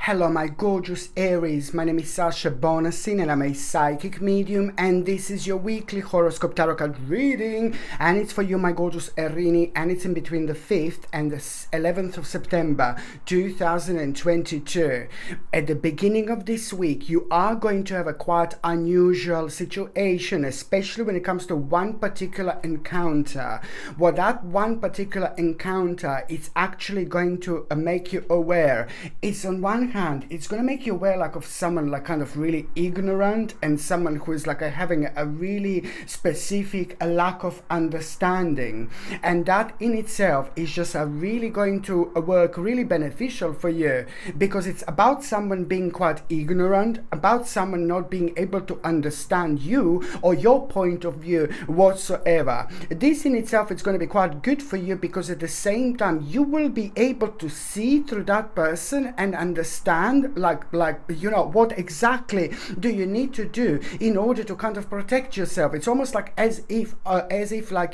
Hello, my gorgeous Aries. My name is Sasha Bonasin and I'm a psychic medium, and this is your weekly horoscope tarot card reading, and it's for you, my gorgeous Erini, and it's in between the 5th and the 11th of September 2022. At the beginning of this week, you are going to have a quite unusual situation, especially when it comes to one particular encounter. Well, that one particular encounter is actually going to make you aware. It's on one hand, it's going to make you aware of someone kind of really ignorant, and someone who is having a really specific lack of understanding, and that in itself is just really going to work really beneficial for you, because it's about someone being quite ignorant, about someone not being able to understand you or your point of view whatsoever. This in itself is going to be quite good for you, because at the same time you will be able to see through that person and understand what exactly do you need to do in order to kind of protect yourself. It's almost as if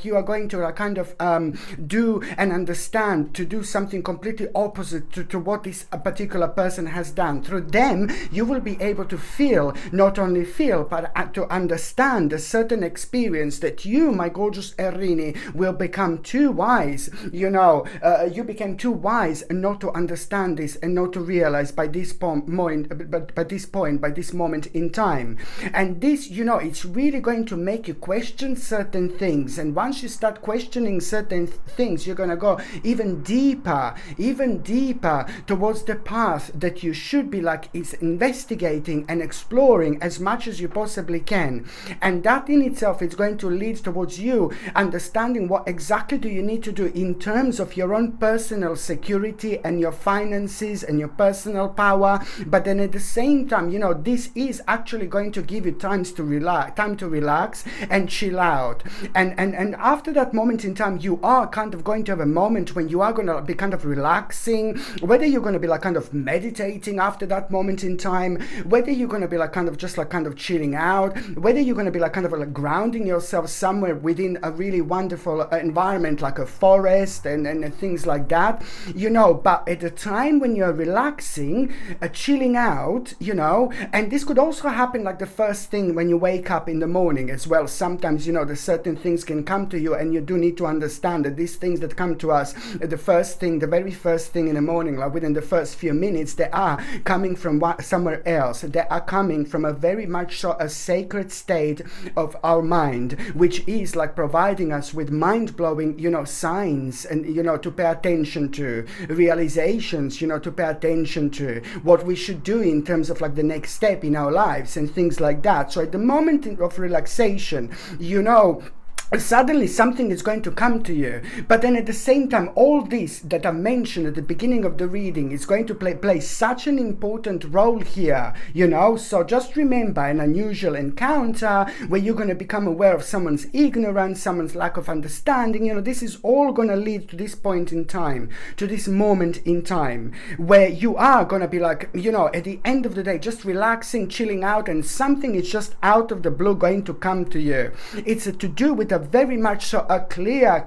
you are going to do and understand to do something completely opposite to what this particular person has done. Through them you will be able to feel, not only feel, but to understand a certain experience that you, my gorgeous Erini, will become too wise. You became too wise not to understand this and not to realize by this moment in time. And this, it's really going to make you question certain things, and once you start questioning certain things, you're going to go even deeper towards the path that you should be is investigating and exploring as much as you possibly can. And that in itself is going to lead towards you understanding what exactly do you need to do in terms of your own personal security and your finances and your personal power. But then at the same time, this is actually going to give you time to relax and chill out. And after that moment in time, you are kind of going to have a moment when you are going to be kind of relaxing, whether you're going to be kind of meditating after that moment in time, whether you're going to be kind of chilling out, whether you're going to be grounding yourself somewhere within a really wonderful environment like a forest and things like that, but at the time when you're relaxing, chilling out, and this could also happen the first thing when you wake up in the morning as well. Sometimes, there's certain things can come to you, and you do need to understand that these things that come to us, the very first thing in the morning, within the first few minutes, they are coming from somewhere else. They are coming from a very much so a sacred state of our mind, which is providing us with mind-blowing, signs, and, to pay attention to, realizations, to pay attention to, what we should do in terms of the next step in our lives and things like that. So at the moment of relaxation, suddenly something is going to come to you, but then at the same time, all this that I mentioned at the beginning of the reading is going to play such an important role here, so just remember, an unusual encounter where you're going to become aware of someone's ignorance, someone's lack of understanding, this is all going to lead to this point in time, to this moment in time where you are going to be at the end of the day, just relaxing, chilling out, and something is just out of the blue going to come to you. It's to do with a very much so a clear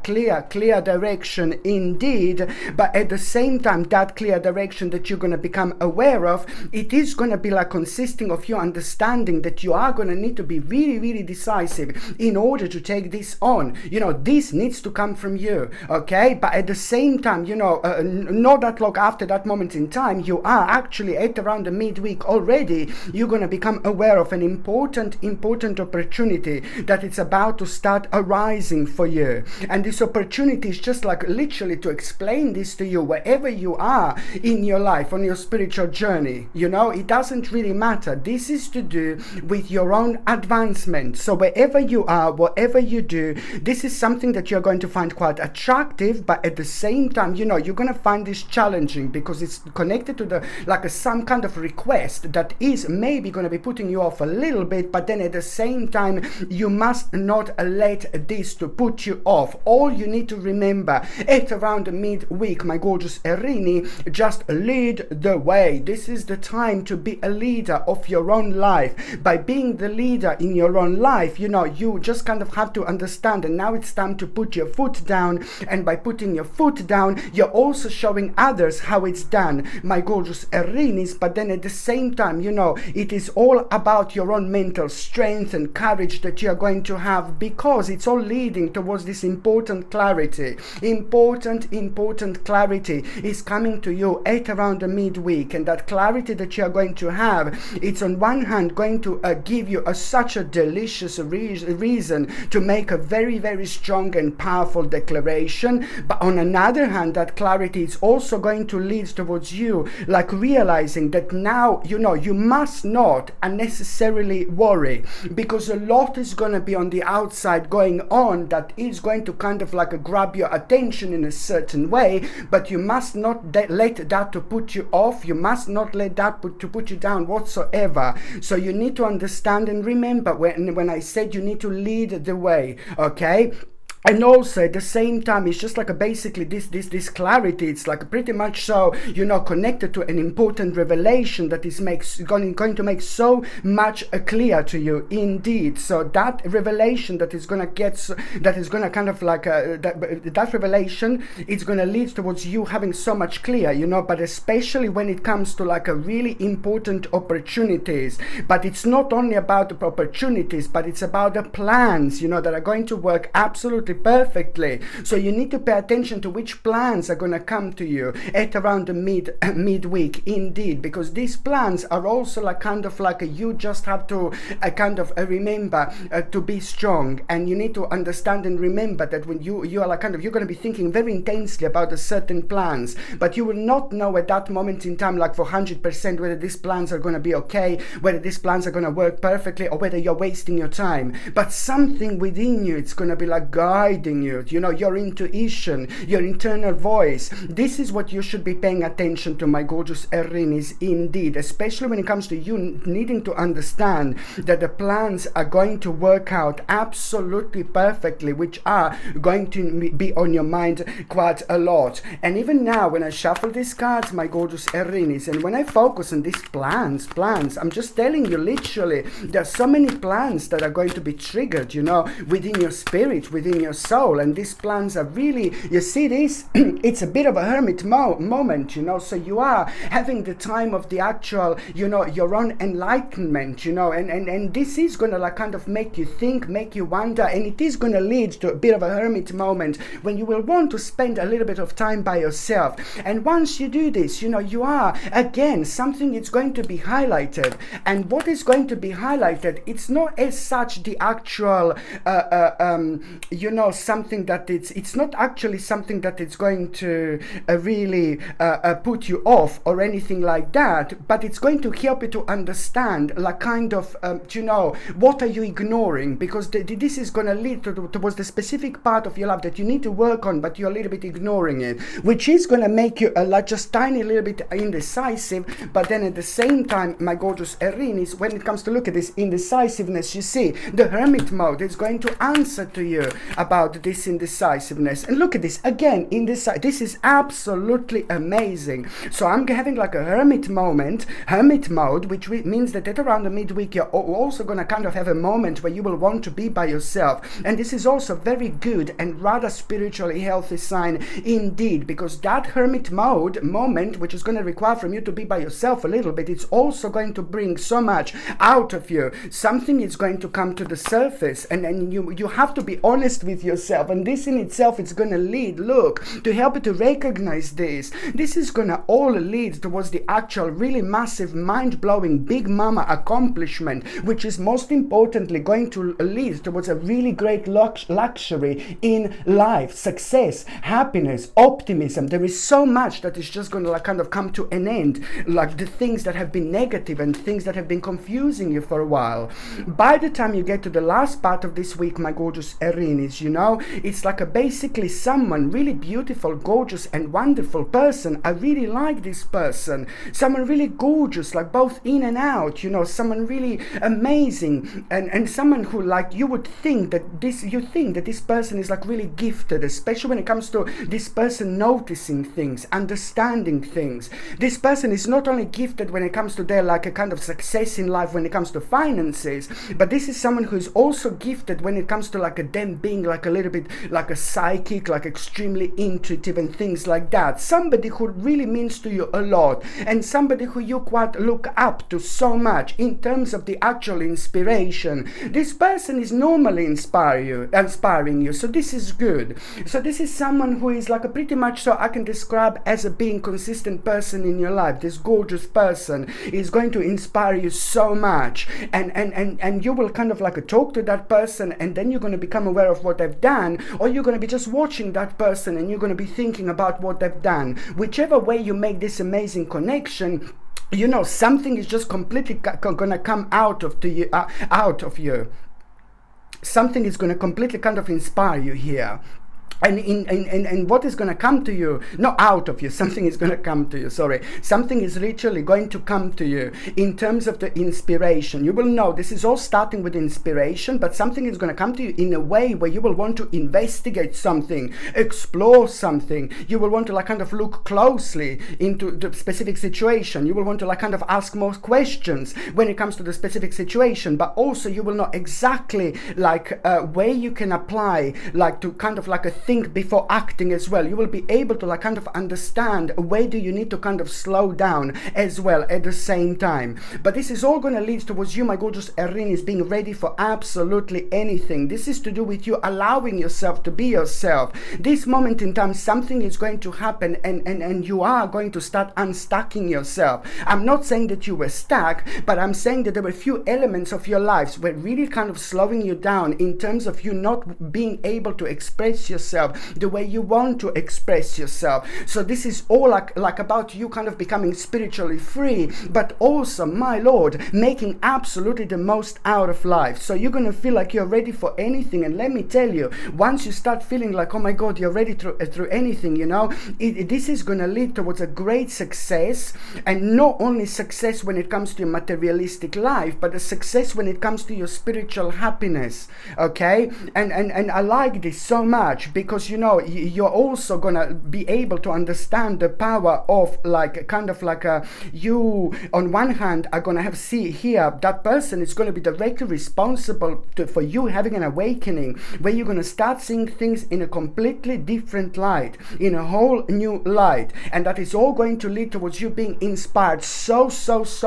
direction indeed, but at the same time, that clear direction that you're going to become aware of, it is going to be consisting of you understanding that you are going to need to be really decisive in order to take this on. This needs to come from you, okay? But at the same time, not that long after that moment in time, you are actually at around the midweek already, you're going to become aware of an important opportunity that it's about to start arising for you. And this opportunity is just literally to explain this to you wherever you are in your life, on your spiritual journey. It doesn't really matter. This is to do with your own advancement. So wherever you are, whatever you do, this is something that you're going to find quite attractive, but at the same time, you're going to find this challenging, because it's connected to the some kind of request that is maybe going to be putting you off a little bit, but then at the same time, you must not let let this to put you off. All you need to remember at around midweek, my gorgeous Erini, just lead the way. This is the time to be a leader of your own life. By being the leader in your own life, you just kind of have to understand, and now it's time to put your foot down, and by putting your foot down, you're also showing others how it's done, my gorgeous Erinis. But then at the same time, it is all about your own mental strength and courage that you're going to have, because it's all leading towards this important clarity. Important clarity is coming to you at around the midweek, and that clarity that you're going to have, it's on one hand going to give you such a delicious reason to make a very, very strong and powerful declaration. But on another hand, that clarity is also going to lead towards you like realizing that now you must not unnecessarily worry, because a lot is going to be on the outside going on that is going to kind of like grab your attention in a certain way, but you must not let that to put you off. You must not let that to put you down whatsoever. So you need to understand and remember when I said you need to lead the way, okay? And also at the same time, it's just like basically this clarity. It's like pretty much so, connected to an important revelation that is going to make so much clear to you indeed. So that revelation that is going to kind of like that revelation, it's going to lead towards you having so much clear, but especially when it comes to like a really important opportunities. But it's not only about the opportunities, but it's about the plans, that are going to work absolutely perfectly. So you need to pay attention to which plans are going to come to you at around the midweek indeed, because these plans are also like kind of like you just have to kind of remember to be strong, and you need to understand and remember that when you are like you're going to be thinking very intensely about a certain plans, but you will not know at that moment in time like for 100% whether these plans are going to be okay, whether these plans are going to work perfectly, or whether you're wasting your time. But something within you, it's going to be like guiding you, your intuition, your internal voice. This is what you should be paying attention to, my gorgeous Erinis, indeed, especially when it comes to you needing to understand that the plans are going to work out absolutely perfectly, which are going to be on your mind quite a lot. And even now, when I shuffle these cards, my gorgeous Erinis, and when I focus on these plans, I'm just telling you, literally, there are so many plans that are going to be triggered, within your spirit, within your soul. And these plans are really, you see this, it's a bit of a hermit moment, so you are having the time of the actual, your own enlightenment, and this is going to like kind of make you think, make you wonder, and it is going to lead to a bit of a hermit moment when you will want to spend a little bit of time by yourself. And once you do this, you are, again, something is going to be highlighted. And what is going to be highlighted, it's not as such the actual something that it's not actually something that it's going to really put you off or anything like that, but it's going to help you to understand like kind of what are you ignoring, because this is going to lead towards the specific part of your life that you need to work on, but you're a little bit ignoring it, which is going to make you like just tiny little bit indecisive. But then at the same time, my gorgeous Erinis, when it comes to look at this indecisiveness, you see the hermit mode is going to answer to you about this indecisiveness. And look at this again, this is absolutely amazing. So I'm having like a hermit mode, which means that at around the midweek you're also going to kind of have a moment where you will want to be by yourself. And this is also very good and rather spiritually healthy sign indeed, because that hermit moment, which is going to require from you to be by yourself a little bit, it's also going to bring so much out of you. Something is going to come to the surface, and you have to be honest with yourself, and this in itself is going to lead, to help you to recognize this. This is going to all lead towards the actual really massive, mind-blowing, big mama accomplishment, which is most importantly going to lead towards a really great luxury in life, success, happiness, optimism. There is so much that is just going to like kind of come to an end, like the things that have been negative and things that have been confusing you for a while. By the time you get to the last part of this week, my gorgeous Erinis, you know. It's like a basically someone really beautiful, gorgeous and wonderful person. I really like this person. Someone really gorgeous, like both in and out, you know, someone really amazing, and someone who, like, you would think that this person is like really gifted, especially when it comes to this person noticing things, understanding things. This person is not only gifted when it comes to their like a kind of success in life when it comes to finances, but this is someone who is also gifted when it comes to like a them being like a little bit like a psychic, like extremely intuitive and things like that. Somebody who really means to you a lot, and somebody who you quite look up to so much in terms of the actual inspiration. This person is normally inspiring you, so this is good. So this is someone who is like a pretty much, so I can describe as a being consistent person in your life. This gorgeous person is going to inspire you so much, and you will kind of like talk to that person, and then you're going to become aware of what they've done, or you're going to be just watching that person and you're going to be thinking about what they've done. Whichever way you make this amazing connection, you know, something is just completely going to come out of you. Something is going to completely kind of inspire you here. And what is going to come to you, not out of you, something is going to come to you, something is literally going to come to you in terms of the inspiration. You will know this is all starting with inspiration, but something is going to come to you in a way where you will want to investigate something, explore something. You will want to like kind of look closely into the specific situation. You will want to like kind of ask more questions when it comes to the specific situation, but also you will know exactly like where you can apply, like to kind of like a think before acting as well. You will be able to like kind of understand where do you need to kind of slow down as well at the same time. But this is all going to lead towards you, my gorgeous Aries, being ready for absolutely anything. This is to do with you allowing yourself to be yourself. This moment in time, something is going to happen, and you are going to start unstacking yourself. I'm not saying that you were stuck, but I'm saying that there were a few elements of your lives were really kind of slowing you down in terms of you not being able to express yourself the way you want to express yourself. So this is all like about you kind of becoming spiritually free, but also, my Lord, making absolutely the most out of life. So you're going to feel like you're ready for anything. And let me tell you, once you start feeling like, oh my God, you're ready through anything, you know, this is going to lead towards a great success. And not only success when it comes to your materialistic life, but a success when it comes to your spiritual happiness. Okay? And I like this so much, because you know you're also gonna be able to understand the power of like kind of like you on one hand are gonna have see here that person is gonna be directly responsible for you having an awakening where you're gonna start seeing things in a completely different light, in a whole new light, and that is all going to lead towards you being inspired so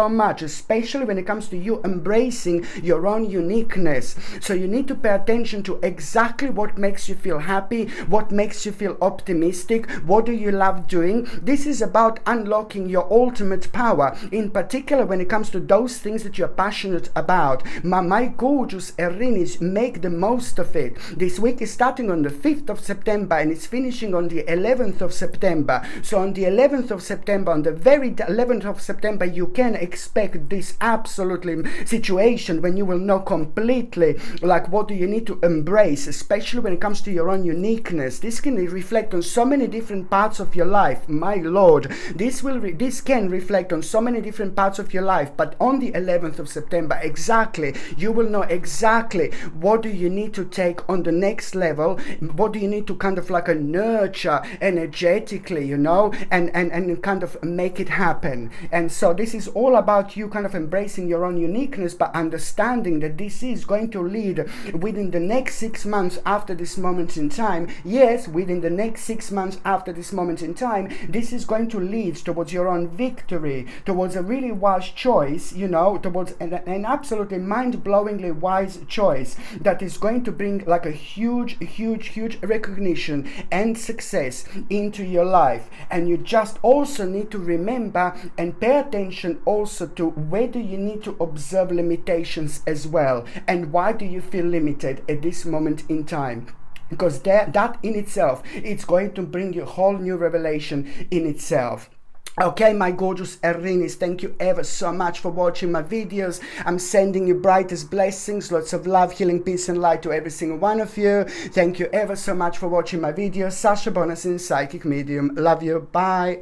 much, especially when it comes to you embracing your own uniqueness. So you need to pay attention to exactly what makes you feel happy, what makes you feel optimistic, what do you love doing. This is about unlocking your ultimate power, in particular when it comes to those things that you're passionate about. My gorgeous Aries, make the most of it. This week is starting on the 5th of September and it's finishing on the 11th of September. So on the 11th of September, on the very 11th of September, you can expect this absolutely situation when you will know completely like what do you need to embrace, especially when it comes to your own uniqueness. This can reflect on so many different parts of your life, my Lord. This can reflect on so many different parts of your life, but on the 11th of September exactly, you will know exactly what do you need to take on the next level, what do you need to kind of like nurture energetically, you know, and kind of make it happen. And so this is all about you kind of embracing your own uniqueness, but understanding that this is going to lead within the next 6 months after this moment in time. Yes, within the next 6 months after this moment in time, this is going to lead towards your own victory, towards a really wise choice, you know, towards an absolutely mind-blowingly wise choice that is going to bring like a huge recognition and success into your life. And you just also need to remember and pay attention also to where do you need to observe limitations as well, and why do you feel limited at this moment in time. Because that in itself, it's going to bring you a whole new revelation in itself. Okay, my gorgeous Aries, thank you ever so much for watching my videos. I'm sending you brightest blessings, lots of love, healing, peace and light to every single one of you. Thank you ever so much for watching my videos. Sasha Bonasin, Psychic Medium. Love you. Bye.